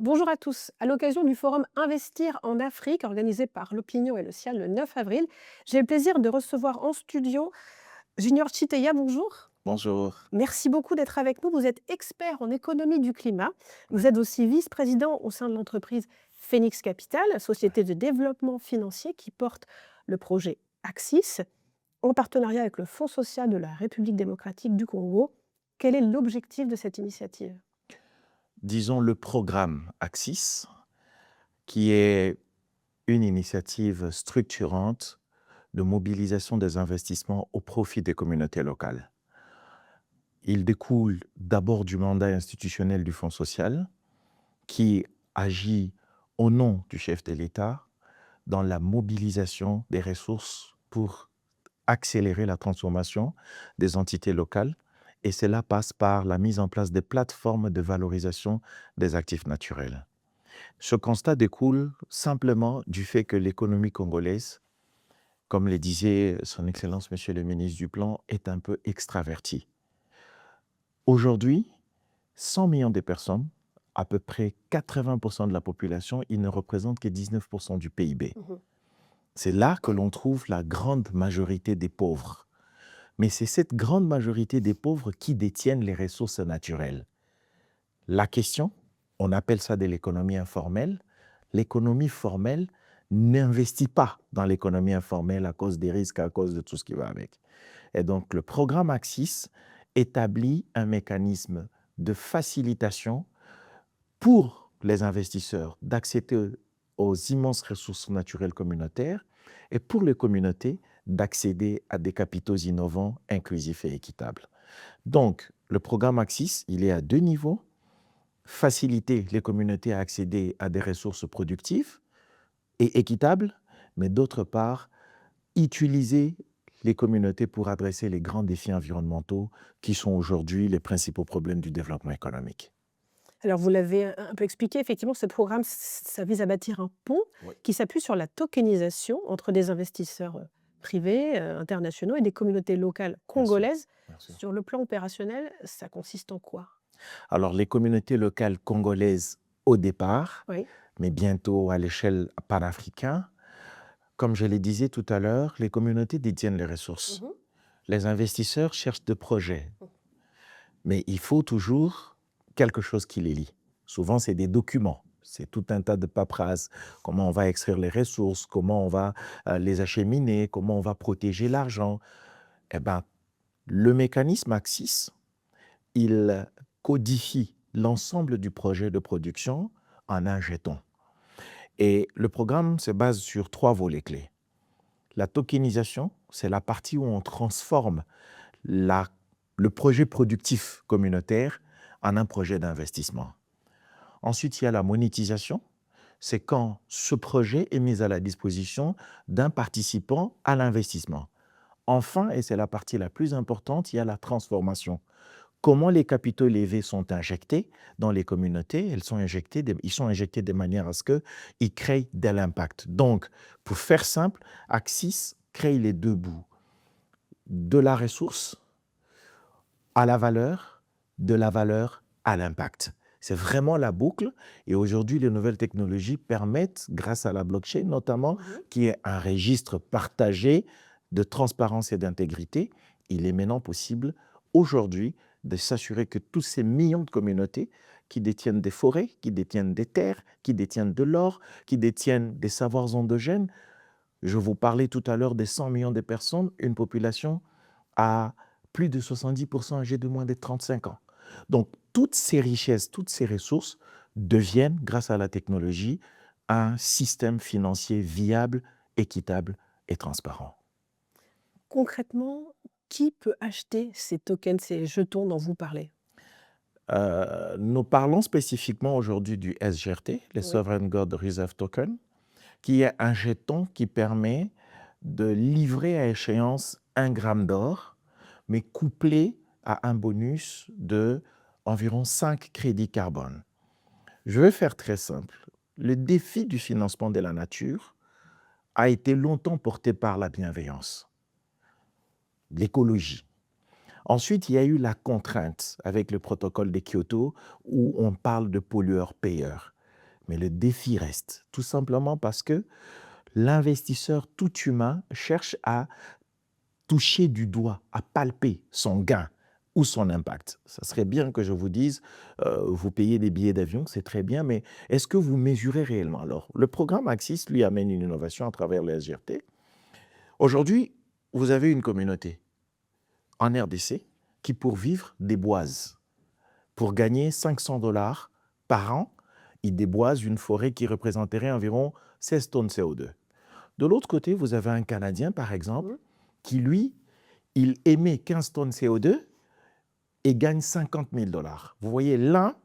Bonjour à tous. À l'occasion du forum Investir en Afrique, organisé par l'Opinion et le Ciel le 9 avril, j'ai le plaisir de recevoir en studio Junior Chiteya. Bonjour. Bonjour. Merci beaucoup d'être avec nous. Vous êtes expert en économie du climat. Vous êtes aussi vice-président au sein de l'entreprise Phoenix Capital, société de développement financier qui porte le projet Axis en partenariat avec le Fonds social de la République démocratique du Congo. Quel est l'objectif de cette initiative? Disons le programme Axis, qui est une initiative structurante de mobilisation des investissements au profit des communautés locales. Il découle d'abord du mandat institutionnel du Fonds social, qui agit au nom du chef de l'État dans la mobilisation des ressources pour accélérer la transformation des entités locales. Et cela passe par la mise en place des plateformes de valorisation des actifs naturels. Ce constat découle simplement du fait que l'économie congolaise, comme le disait son Excellence Monsieur le ministre du Plan, est un peu extravertie. Aujourd'hui, 100 millions de personnes, à peu près 80% de la population, ils ne représentent que 19% du PIB. Mhm. C'est là que l'on trouve la grande majorité des pauvres. Mais c'est cette grande majorité des pauvres qui détiennent les ressources naturelles. La question, on appelle ça de l'économie informelle. L'économie formelle n'investit pas dans l'économie informelle à cause des risques, à cause de tout ce qui va avec. Et donc, le programme Axis établit un mécanisme de facilitation pour les investisseurs d'accéder aux immenses ressources naturelles communautaires et pour les communautés d'accéder à des capitaux innovants, inclusifs et équitables. Donc, le programme Axis, il est à deux niveaux. Faciliter les communautés à accéder à des ressources productives et équitables, mais d'autre part, utiliser les communautés pour adresser les grands défis environnementaux qui sont aujourd'hui les principaux problèmes du développement économique. Alors, vous l'avez un peu expliqué, effectivement, ce programme, ça vise à bâtir un pont Oui, qui s'appuie sur la tokenisation entre des investisseurs privés, internationaux et des communautés locales bien sûr, congolaises. bien sûr. Sur le plan opérationnel, ça consiste en quoi? Alors, les communautés locales congolaises au départ, Oui. mais bientôt à l'échelle panafricaine, comme je le disais tout à l'heure, les communautés détiennent les ressources. Mhm. Les investisseurs cherchent des projets, mais il faut toujours quelque chose qui les lie. Souvent, c'est des documents. C'est tout un tas de paperasse. Comment on va extraire les ressources, comment on va les acheminer, comment on va protéger l'argent. Eh ben, le mécanisme Axis, il codifie l'ensemble du projet de production en un jeton. Et le programme se base sur trois volets clés. La tokenisation, c'est la partie où on transforme la- le projet productif communautaire en un projet d'investissement. Ensuite, il y a la monétisation. C'est quand ce projet est mis à la disposition d'un participant à l'investissement. Enfin, et c'est la partie la plus importante, il y a la transformation. Comment les capitaux levés sont injectés dans les communautés? Ils sont injectés de manière à ce qu'ils créent de l'impact. Donc, pour faire simple, Axis crée les deux bouts, de la ressource à la valeur, de la valeur à l'impact. C'est vraiment la boucle. Et aujourd'hui, les nouvelles technologies permettent, grâce à la blockchain notamment, Mhm. qui est un registre partagé de transparence et d'intégrité, il est maintenant possible aujourd'hui de s'assurer que tous ces millions de communautés qui détiennent des forêts, qui détiennent des terres, qui détiennent de l'or, qui détiennent des savoirs endogènes, je vous parlais tout à l'heure des 100 millions de personnes, une population à plus de 70% âgés de moins de 35 ans. Donc, toutes ces richesses, toutes ces ressources deviennent, grâce à la technologie, un système financier viable, équitable et transparent. Concrètement, qui peut acheter ces tokens, ces jetons dont vous parlez? Nous parlons spécifiquement aujourd'hui du SGRT, le Oui. Sovereign Gold Reserve Token, qui est un jeton qui permet de livrer à échéance 1 gramme d'or, mais couplé à un bonus de environ 5 crédits carbone. Je vais faire très simple. Le défi du financement de la nature a été longtemps porté par la bienveillance, l'écologie. Ensuite, il y a eu la contrainte avec le protocole de Kyoto où on parle de pollueur-payeur. Mais le défi reste, tout simplement parce que l'investisseur tout humain cherche à toucher du doigt, à palper son gain ou son impact. Ça serait bien que je vous dise, vous payez des billets d'avion, c'est très bien, mais est-ce que vous mesurez réellement? Alors, le programme Axis, lui, amène une innovation à travers le SGRT. Aujourd'hui, vous avez une communauté en RDC qui, pour vivre, déboise. Pour gagner 500 $ par an, il déboise une forêt qui représenterait environ 16 tonnes CO2. De l'autre côté, vous avez un Canadien, par exemple, qui, lui, il émet 15 tonnes CO2 et gagne 50 000 $. Vous voyez, l'un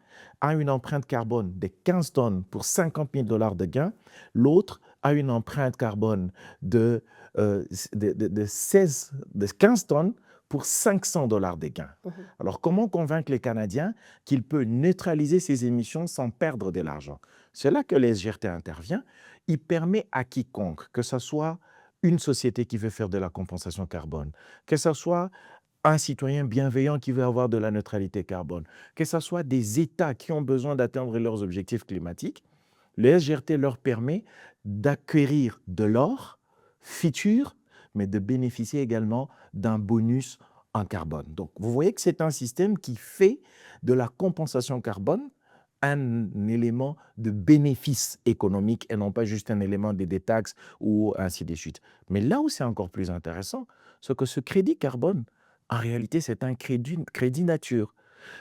a une empreinte carbone de 15 tonnes pour 50 000 $ de gain, l'autre a une empreinte carbone de 15 tonnes pour 500 $ de gains. Alors, comment convaincre les Canadiens qu'il peut neutraliser ses émissions sans perdre de l'argent? C'est là que le SGRT intervient. Il permet à quiconque, que ce soit une société qui veut faire de la compensation carbone, que ce soit un citoyen bienveillant qui veut avoir de la neutralité carbone, que ce soit des États qui ont besoin d'atteindre leurs objectifs climatiques, le SGRT leur permet d'acquérir de l'or futur, mais de bénéficier également d'un bonus en carbone. Donc, vous voyez que c'est un système qui fait de la compensation carbone un élément de bénéfice économique et non pas juste un élément de détaxe ou ainsi de suite. Mais là où c'est encore plus intéressant, c'est que ce crédit carbone, en réalité, c'est un crédit nature.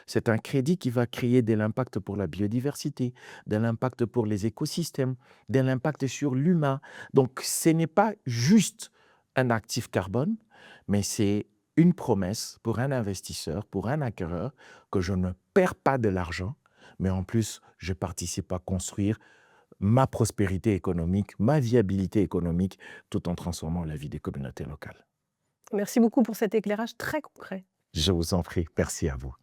C'est un crédit qui va créer de l'impact pour la biodiversité, de l'impact pour les écosystèmes, de l'impact sur l'humain. Donc, ce n'est pas juste un actif carbone, mais c'est une promesse pour un investisseur, pour un acquéreur, que je ne perds pas de l'argent, mais en plus, je participe à construire ma prospérité économique, ma viabilité économique, tout en transformant la vie des communautés locales. Merci beaucoup pour cet éclairage très concret. Je vous en prie, merci à vous.